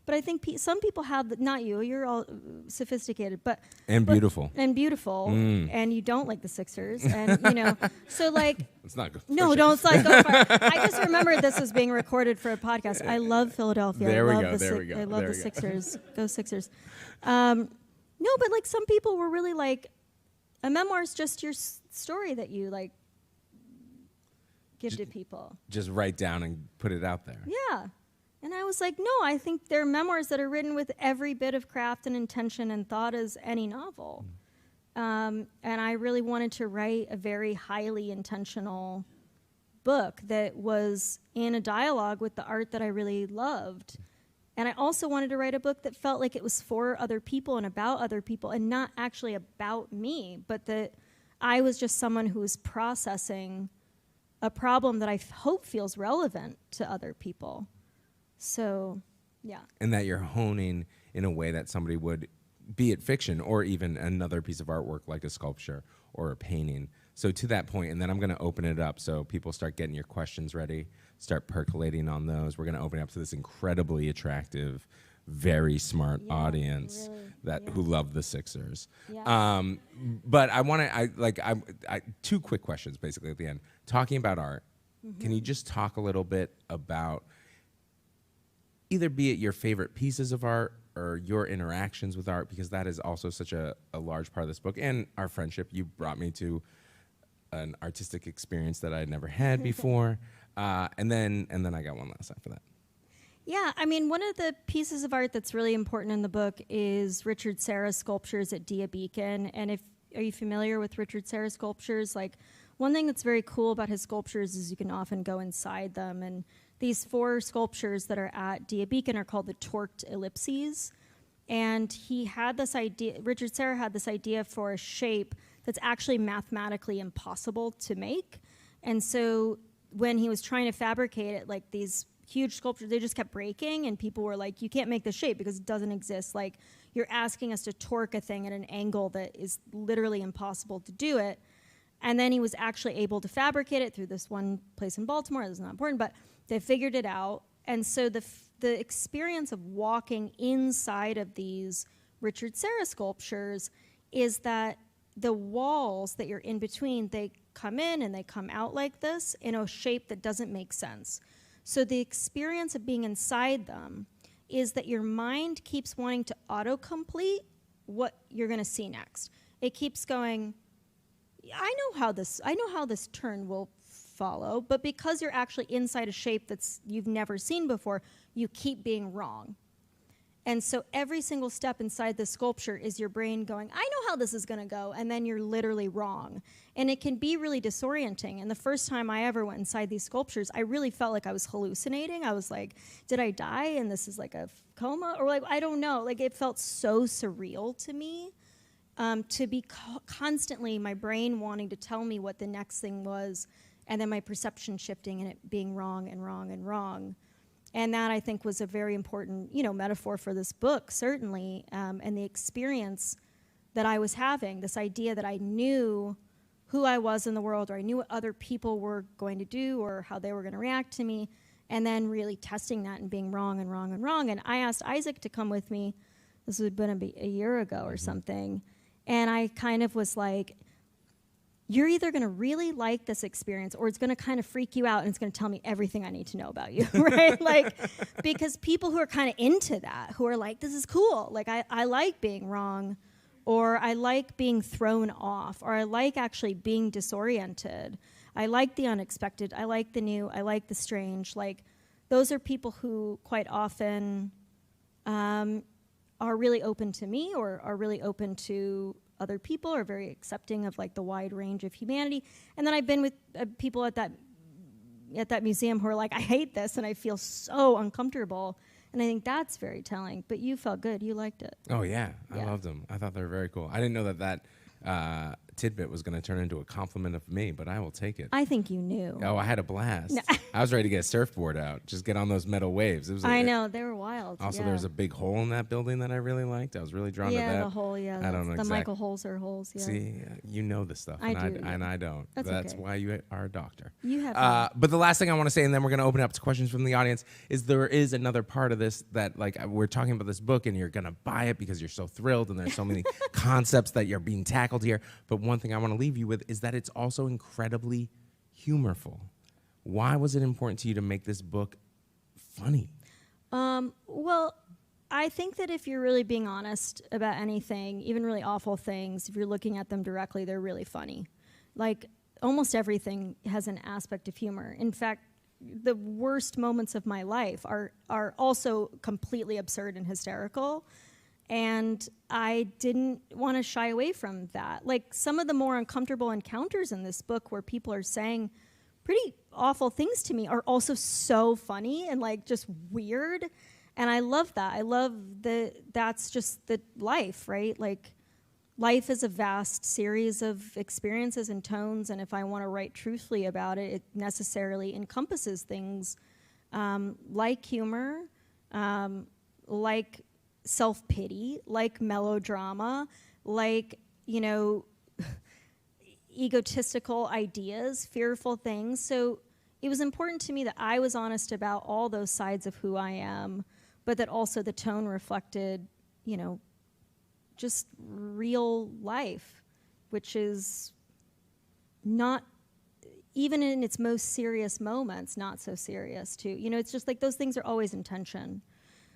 But I think some people have, not you, you're all sophisticated, but beautiful. And beautiful, and you don't like the Sixers, and you know, so like, it's not good. No, don't like go far. I just remembered this was being recorded for a podcast. I love Philadelphia. There we go. I love the Sixers. Go Sixers. No, but like some people were really like, a memoir is just your story that you like give to people. Just write down and put it out there. Yeah. And I was like, no, I think they're memoirs that are written with every bit of craft and intention and thought as any novel. And I really wanted to write a very highly intentional book that was in a dialogue with the art that I really loved. And I also wanted to write a book that felt like it was for other people and about other people and not actually about me, but that I was just someone who was processing a problem that I hope feels relevant to other people. So, yeah. And that you're honing in a way that somebody would, be it fiction or even another piece of artwork like a sculpture or a painting. So to that point, and then I'm going to open it up so people start getting your questions ready, start percolating on those. We're going to open it up to this incredibly attractive, very smart audience who love the Sixers. Yeah. But I want to, two quick questions basically at the end. Talking about art, can you just talk a little bit about either be it your favorite pieces of art or your interactions with art, because that is also such a large part of this book, and our friendship. You brought me to an artistic experience that I had never had before, and then I got one last after that. Yeah, I mean, one of the pieces of art that's really important in the book is Richard Serra's sculptures at Dia Beacon. And are you familiar with Richard Serra's sculptures? Like, one thing that's very cool about his sculptures is you can often go inside them, and these 4 sculptures that are at Dia Beacon are called the Torqued Ellipses. And he had this idea, Richard Serra had this idea for a shape that's actually mathematically impossible to make. And so when he was trying to fabricate it, like these huge sculptures, they just kept breaking, and people were like, you can't make this shape because it doesn't exist. Like, you're asking us to torque a thing at an angle that is literally impossible to do it. And then he was actually able to fabricate it through this one place in Baltimore. This is not important, but they figured it out. And so the experience of walking inside of these Richard Serra sculptures is that the walls that you're in between, they come in and they come out like this in a shape that doesn't make sense. So the experience of being inside them is that your mind keeps wanting to autocomplete what you're going to see next. It keeps going, I know how this turn will follow, but because you're actually inside a shape that's you've never seen before, you keep being wrong. And so every single step inside the sculpture is your brain going, I know how this is going to go, and then you're literally wrong. And it can be really disorienting. And the first time I ever went inside these sculptures, I really felt like I was hallucinating. I was like, did I die and this is like a coma? Or like, I don't know. Like, it felt so surreal to me. To be constantly my brain wanting to tell me what the next thing was, and then my perception shifting and it being wrong and wrong and wrong. And that, I think, was a very important, metaphor for this book, certainly, and the experience that I was having, this idea that I knew who I was in the world, or I knew what other people were going to do or how they were going to react to me, and then really testing that and being wrong and wrong and wrong. And I asked Isaac to come with me. This would have been a year ago or something. And I kind of was like, you're either going to really like this experience or it's going to kind of freak you out and it's going to tell me everything I need to know about you, right? Like, because people who are kind of into that, who are like, this is cool. Like, I like being wrong, or I like being thrown off, or I like actually being disoriented. I like the unexpected. I like the new. I like the strange. Like, those are people who quite often are really open to me, or are really open to other people, are very accepting of like the wide range of humanity. And then I've been with people at that museum who are like, I hate this and I feel so uncomfortable. And I think that's very telling. But you felt good. You liked it. Oh, yeah. I loved them. I thought they were very cool. I didn't know that tidbit was going to turn into a compliment of me, but I will take it. I think you knew. Oh, I had a blast. No. I was ready to get a surfboard out, just get on those metal waves. It was. I know, they were wild. Also, there was a big hole in that building that I really liked. I was really drawn to that. Yeah, the hole, yeah. I don't know the exactly. Michael Holzer holes, yeah. See, you know the stuff, I and do, and I don't. That's okay. why you are a doctor. You have but the last thing I want to say, and then we're going to open it up to questions from the audience, is there is another part of this that, like, we're talking about this book, and you're going to buy it because you're so thrilled, and there's so many concepts that you're being tackled here. But one thing I want to leave you with is that it's also incredibly humorful. Why was it important to you to make this book funny? Well, I think that if you're really being honest about anything, even really awful things, if you're looking at them directly, they're really funny. Like, almost everything has an aspect of humor. In fact, the worst moments of my life are also completely absurd and hysterical. And I didn't want to shy away from that. Like, some of the more uncomfortable encounters in this book where people are saying pretty awful things to me are also so funny and, like, just weird. And I love that. I love that's just the life, right? Like, life is a vast series of experiences and tones. And if I want to write truthfully about it, it necessarily encompasses things like humor, like self-pity, like melodrama, like, egotistical ideas, fearful things. So it was important to me that I was honest about all those sides of who I am, but that also the tone reflected, just real life, which is not, even in its most serious moments, not so serious too. It's just like those things are always in tension.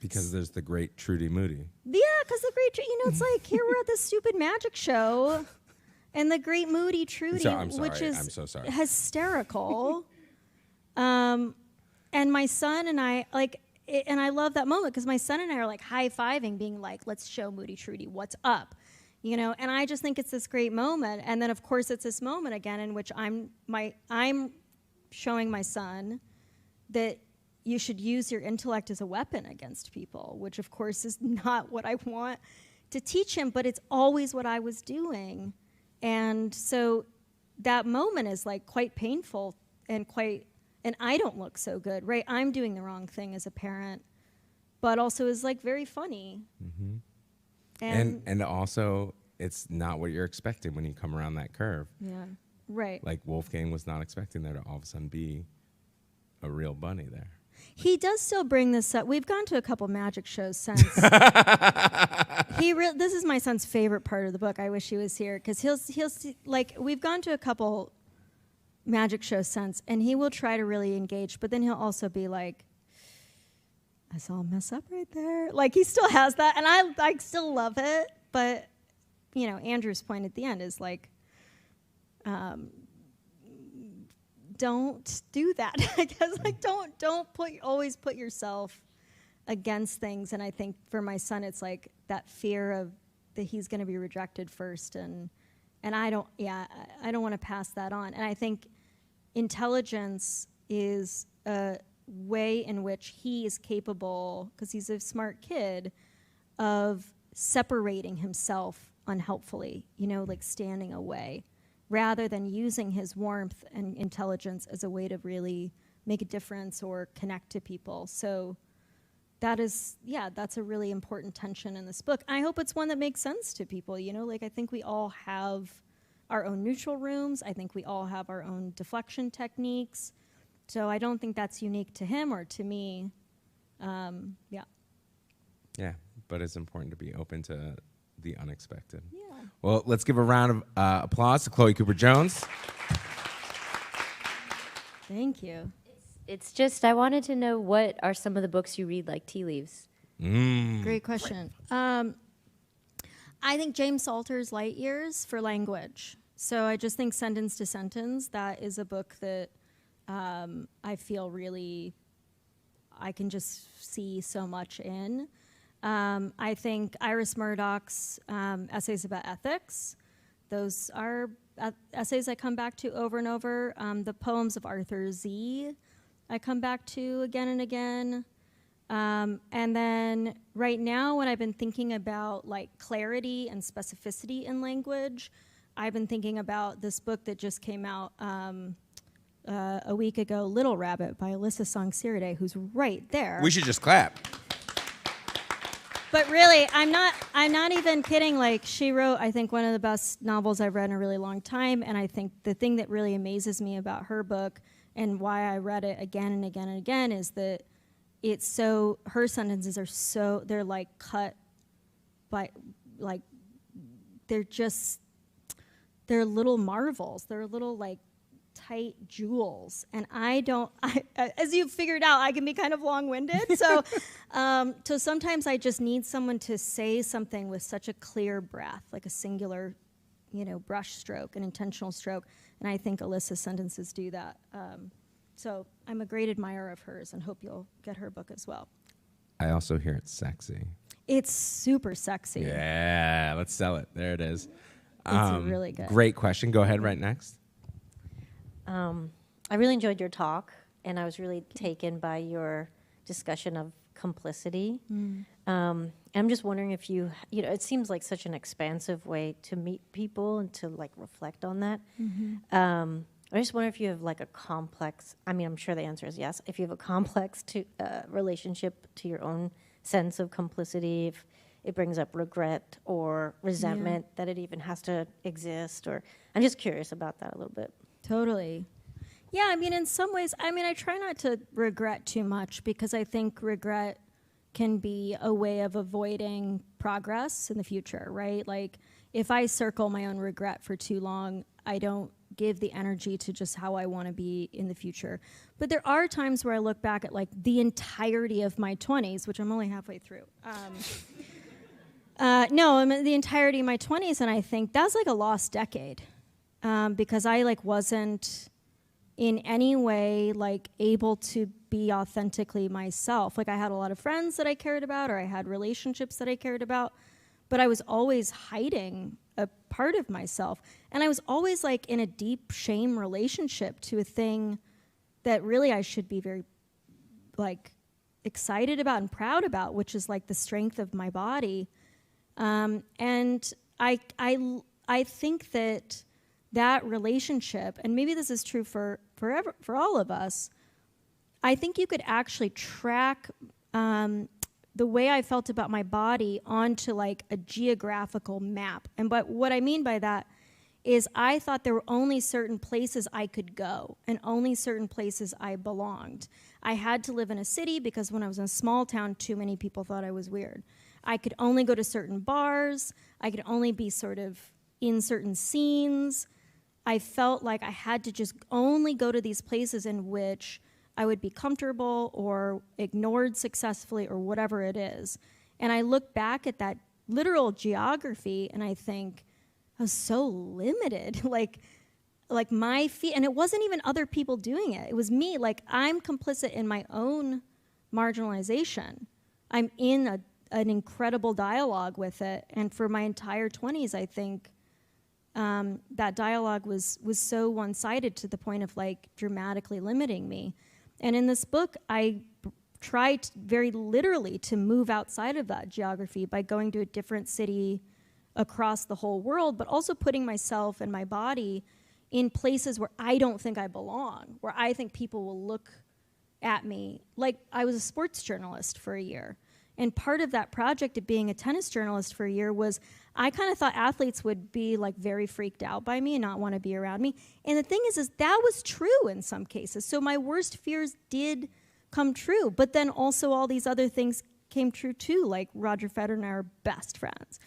Because there's the great Trudy Moody. Yeah, because the great, it's like, here we're at this stupid magic show, and the great Moody Trudy, which is hysterical. And my son and I, and I love that moment because my son and I are like high-fiving, being like, let's show Moody Trudy what's up. And I just think it's this great moment. And then, of course, it's this moment again in which I'm showing my son that you should use your intellect as a weapon against people, which of course is not what I want to teach him, but it's always what I was doing. And so that moment is like quite painful and I don't look so good, right? I'm doing the wrong thing as a parent, but also is like very funny. Mm-hmm. And also, it's not what you're expecting when you come around that curve. Yeah, right. Like Wolfgang was not expecting there to all of a sudden be a real bunny there. He does still bring this up. We've gone to a couple magic shows since. This is my son's favorite part of the book. I wish he was here because he'll see, like, we've gone to a couple magic shows since, and he will try to really engage, but then he'll also be like, I saw him mess up right there. Like, he still has that, and I still love it, but, you know, Andrew's point at the end is like, don't do that. I guess, like, don't always put yourself against things. And I think for my son, it's like that fear of that he's going to be rejected first, and I don't want to pass that on. And I think intelligence is a way in which he is capable, because he's a smart kid, of separating himself unhelpfully, you know, like standing away, rather than using his warmth and intelligence as a way to really make a difference or connect to people. So that's a really important tension in this book. I hope it's one that makes sense to people, you know, like I think we all have our own neutral rooms. I think we all have our own deflection techniques. So I don't think that's unique to him or to me. Yeah, but it's important to be open to the unexpected. Yeah. Well, let's give a round of applause to Chloé Cooper Jones. Thank you. It's just, I wanted to know, what are some of the books you read, like tea leaves? Great question. I think James Salter's Light Years for language. So I just think Sentence to Sentence, that is a book that I feel really, I can just see so much in. I think Iris Murdock's essays about ethics, those are essays I come back to over and over. The poems of Arthur Z I come back to again and again. And then right now, when I've been thinking about like clarity and specificity in language, I've been thinking about this book that just came out a week ago, Little Rabbit by Alyssa Song-Siride, who's right there. We should just clap. But really, I'm not even kidding. Like, she wrote, I think, one of the best novels I've read in a really long time. And I think the thing that really amazes me about her book and why I read it again and again and again is that it's so, her sentences are so, they're like cut by, like, they're little marvels. They're little like tight jewels. And as you've figured out, I can be kind of long-winded. So, so sometimes I just need someone to say something with such a clear breath, like a singular, you know, brush stroke, an intentional stroke. And I think Alyssa's sentences do that. So I'm a great admirer of hers and hope you'll get her book as well. I also hear it's sexy. It's super sexy. Yeah, let's sell it. There it is. It's really good. Great question. Go ahead right next. I really enjoyed your talk, and I was really taken by your discussion of complicity. I'm just wondering if you know, it seems like such an expansive way to meet people and to like reflect on that. I just wonder if you have like a complex, I mean, I'm sure the answer is yes, if you have a complex relationship to your own sense of complicity, if it brings up regret or resentment that it even has to exist, or I'm just curious about that a little bit. Totally. Yeah, I mean, in some ways, I mean, I try not to regret too much because I think regret can be a way of avoiding progress in the future, right? Like, if I circle my own regret for too long, I don't give the energy to just how I want to be in the future. But there are times where I look back at, like, the entirety of my 20s, which I'm only halfway through. No, I'm in the entirety of my 20s, and I think that's like a lost decade. Because I like wasn't in any way like able to be authentically myself. Like, I had a lot of friends that I cared about, or I had relationships that I cared about, but I was always hiding a part of myself. And I was always like in a deep shame relationship to a thing that really I should be very like excited about and proud about, which is like the strength of my body. And I think that relationship, and maybe this is true for all of us, I think you could actually track the way I felt about my body onto like a geographical map. And but what I mean by that is I thought there were only certain places I could go and only certain places I belonged. I had to live in a city because when I was in a small town, too many people thought I was weird. I could only go to certain bars. I could only be sort of in certain scenes. I felt like I had to just only go to these places in which I would be comfortable or ignored successfully or whatever it is. And I look back at that literal geography and I think, I was so limited. like my feet, and it wasn't even other people doing it. It was me. Like, I'm complicit in my own marginalization. I'm in an incredible dialogue with it. And for my entire 20s, I think that dialogue was so one-sided to the point of like dramatically limiting me. And in this book, I tried very literally to move outside of that geography by going to a different city across the whole world, but also putting myself and my body in places where I don't think I belong, where I think people will look at me. Like, I was a sports journalist for a year. And part of that project of being a tennis journalist for a year was I kind of thought athletes would be like very freaked out by me and not want to be around me. And the thing is that was true in some cases. So my worst fears did come true. But then also all these other things came true too, like Roger Federer and I are best friends.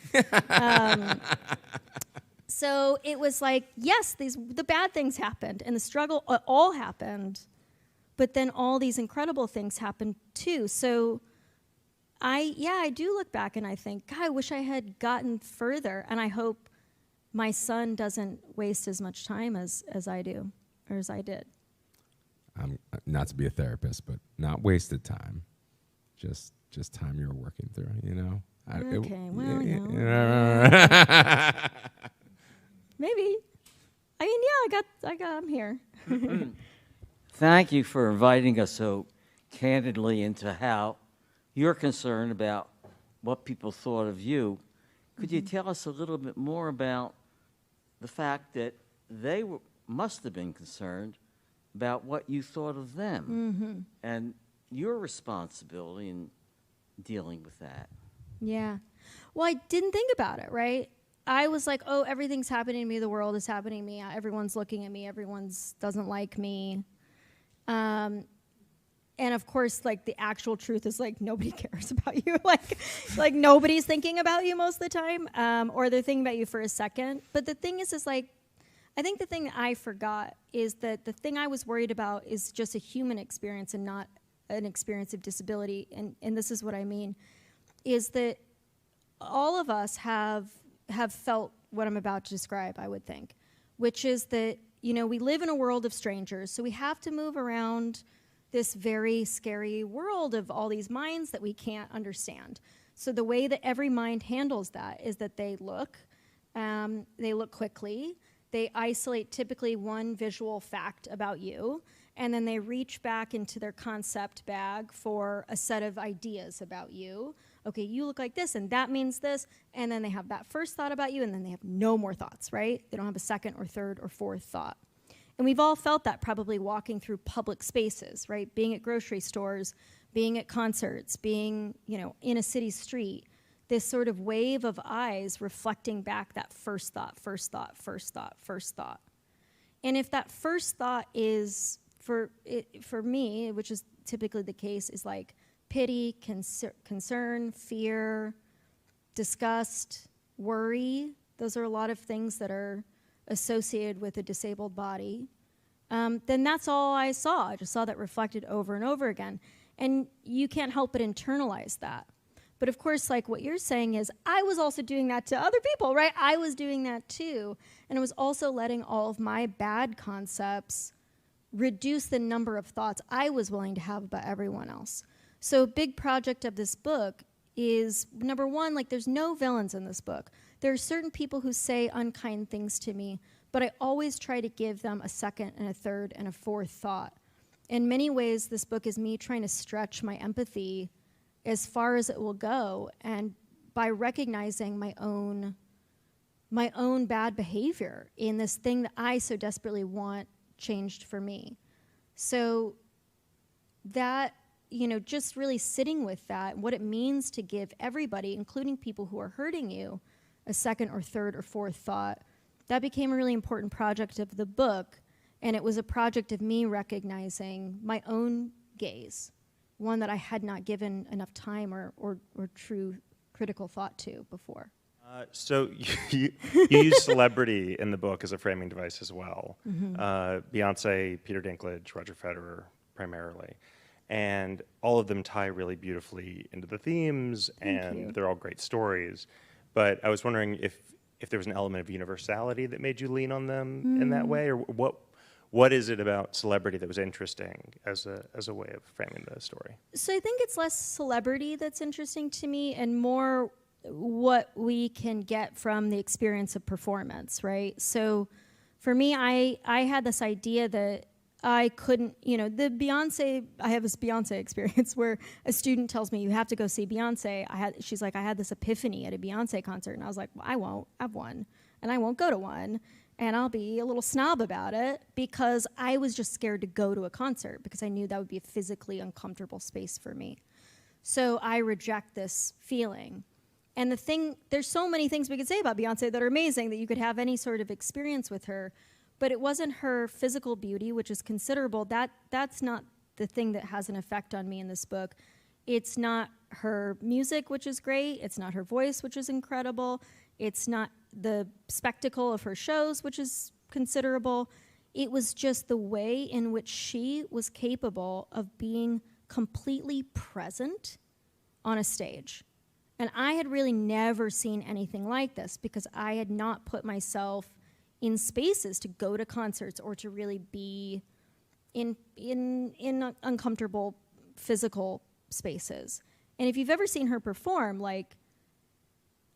So it was like, yes, the bad things happened and the struggle all happened, but then all these incredible things happened too. So I do look back and I think, God, I wish I had gotten further, and I hope my son doesn't waste as much time as I do, or as I did. Not to be a therapist, but not wasted time, just time you were working through, you know? Maybe. I mean, yeah, I'm here. Thank you for inviting us so candidly into how you're concerned about what people thought of you. Could you tell us a little bit more about the fact that they must have been concerned about what you thought of them and your responsibility in dealing with that? Yeah. Well, I didn't think about it, right? I was like, oh, everything's happening to me. The world is happening to me. Everyone's looking at me. Everyone's doesn't like me. And of course, like, the actual truth is like nobody cares about you. like nobody's thinking about you most of the time, or they're thinking about you for a second. But the thing is like, I think the thing that I forgot is that the thing I was worried about is just a human experience and not an experience of disability. And this is what I mean, is that all of us have felt what I'm about to describe, I would think, which is that, you know, we live in a world of strangers, so we have to move around this very scary world of all these minds that we can't understand. So the way that every mind handles that is that they look quickly, they isolate typically one visual fact about you, and then they reach back into their concept bag for a set of ideas about you. Okay, you look like this, and that means this, and then they have that first thought about you, and then they have no more thoughts, right? They don't have a second or third or fourth thought. And we've all felt that probably walking through public spaces, right? Being at grocery stores, being at concerts, being, you know, in a city street, this sort of wave of eyes reflecting back that first thought, first thought, first thought, first thought. And if that first thought is, for me, which is typically the case, is like pity, concern, fear, disgust, worry, those are a lot of things that are associated with a disabled body, then that's all I saw. I just saw that reflected over and over again. And you can't help but internalize that. But of course, like what you're saying is, I was also doing that to other people, right? I was doing that too. And I was also letting all of my bad concepts reduce the number of thoughts I was willing to have about everyone else. So a big project of this book is, number one, like, there's no villains in this book. There are certain people who say unkind things to me, but I always try to give them a second and a third and a fourth thought. in many ways, this book is me trying to stretch my empathy as far as it will go, and by recognizing my own bad behavior in this thing that I so desperately want changed for me. So that, just really sitting with that, what it means to give everybody, including people who are hurting you, a second or third or fourth thought, that became a really important project of the book. And it was a project of me recognizing my own gaze, one that I had not given enough time or true critical thought to before. So you use celebrity in the book as a framing device as well. Beyonce, Peter Dinklage, Roger Federer, primarily. And all of them tie really beautifully into the themes, and they're all great stories. But I was wondering if there was an element of universality that made you lean on them in that way, or what is it about celebrity that was interesting as a way of framing the story? So I think it's less celebrity that's interesting to me and more what we can get from the experience of performance, right? So for me, I had this idea that I couldn't, I have this Beyonce experience where a student tells me, you have to go see Beyonce. She's like, I had this epiphany at a Beyonce concert. And I was like, well, I won't have one. And I won't go to one. And I'll be a little snob about it because I was just scared to go to a concert because I knew that would be a physically uncomfortable space for me. So I reject this feeling. And there's so many things we could say about Beyonce that are amazing, that you could have any sort of experience with her, but it wasn't her physical beauty, which is considerable. That's not the thing that has an effect on me in this book. It's not her music, which is great. It's not her voice, which is incredible. It's not the spectacle of her shows, which is considerable. It was just the way in which she was capable of being completely present on a stage. And I had really never seen anything like this because I had not put myself in spaces to go to concerts or to really be in uncomfortable physical spaces. And if you've ever seen her perform, like,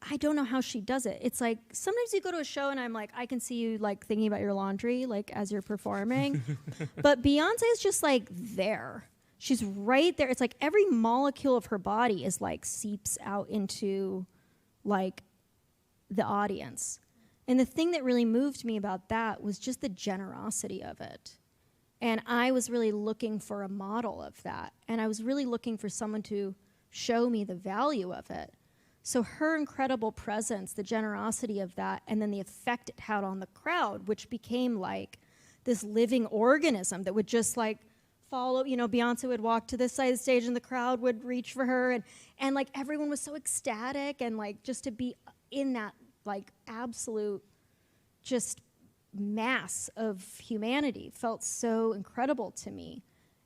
I don't know how she does it. It's like, sometimes you go to a show and I'm like, I can see you like thinking about your laundry, like as you're performing. But Beyonce is just like there. She's right there. It's like every molecule of her body is like seeps out into like the audience. And the thing that really moved me about that was just the generosity of it. And I was really looking for a model of that. And I was really looking for someone to show me the value of it. So her incredible presence, the generosity of that, and then the effect it had on the crowd, which became like this living organism that would just like follow, Beyonce would walk to this side of the stage and the crowd would reach for her. And like everyone was so ecstatic, and like just to be in that like absolute just mass of humanity felt so incredible to me.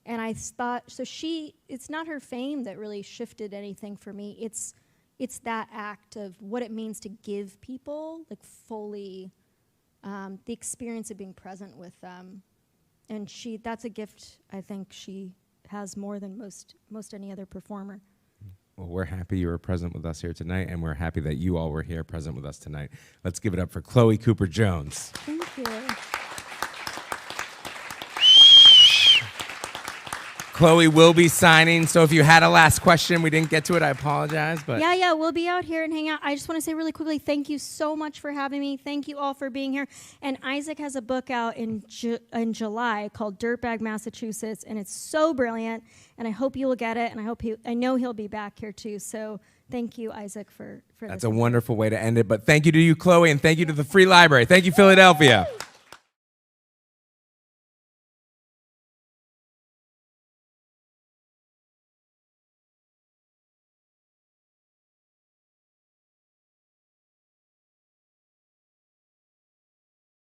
And I thought, so it's not her fame that really shifted anything for me. It's that act of what it means to give people like fully the experience of being present with them. And that's a gift I think she has more than most any other performer. Well, we're happy you were present with us here tonight, and we're happy that you all were here present with us tonight. Let's give it up for Chloé Cooper Jones. Thank you. Chloé will be signing, so if you had a last question, we didn't get to it, I apologize. But Yeah, we'll be out here and hang out. I just want to say really quickly, thank you so much for having me. Thank you all for being here. And Isaac has a book out in July called Dirtbag, Massachusetts, and it's so brilliant, and I hope you will get it, and I know he'll be back here too. So thank you, Isaac, for that's this. a wonderful way to end it. But thank you to you, Chloé, and thank you to the Free Library. Thank you, Philadelphia.